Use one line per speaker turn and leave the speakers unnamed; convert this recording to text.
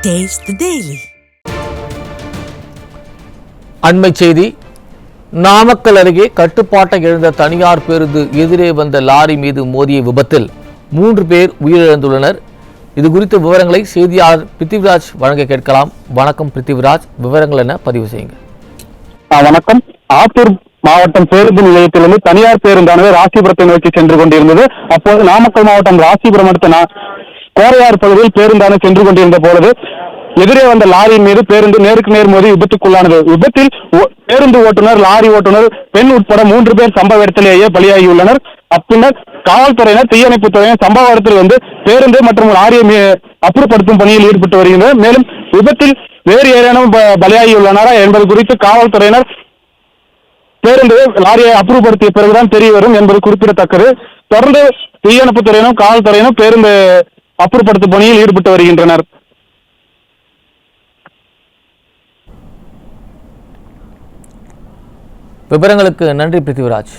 Taste the Daily.
அண்மை செய்தி. நாமக்கல் அருகே கட்டுப்பாட்டை இழந்த தனியார் பேருந்து எதிரே வந்த லாரி மீது மோதிய விபத்தில் 3 பேர் உயிரிழந்துள்ளனர். இது குறித்த விவரங்களை செய்தியாளர் பிருத்திவிராஜ் வழங்க கேட்கலாம். வணக்கம் பிருத்திவிராஜ், விவரங்கள் என்ன பதிவு செய்யுங்க.
வணக்கம். ஆத்தூர் மாவட்டம் பேருந்து நிலையத்திலிருந்து தனியார் பேருந்தானது ராசிபுரத்தை நோக்கி சென்று கொண்டிருந்தது. அப்போது நாமக்கல் மாவட்டம் ராசிபுரம் அடுத்த கோரையார் பகுதியில் பேருந்தானது சென்று கொண்டிருந்த பொழுது எதிரே வந்த லாரியின் மீது பேருந்து நேருக்கு நேர் மோதி விபத்துக்குள்ளானது. விபத்தில் பேருந்து ஓட்டுநர், லாரி ஓட்டுநர், பெண் உட்பட 3 பேர் சம்பவ இடத்திலேயே பலியாகியுள்ளனர். அப்பின்னர் காவல்துறையினர், தீயணைப்புத் துறையினர் சம்பவ இடத்தில் வந்து பேருந்து மற்றும் லாரியை அப்புறப்படுத்தும் பணியில் ஈடுபட்டு வருகின்றனர். மேலும் விபத்தில் வேறு ஏதேனும் பலியாகியுள்ளனரா என்பது குறித்து காவல்துறையினர் பேருந்து லாரியை அப்புறப்படுத்திய பிறகுதான் தெரிய வரும் என்பது குறிப்பிடத்தக்கது. தொடர்ந்து தீயணைப்புத் துறையினரும் காவல்துறையினரும் பேருந்து அப்புறப்படுத்தும் பணியில் ஈடுபட்டு வருகின்றனர்.
விவரங்களுக்கு நன்றி பிருத்திவிராஜ்.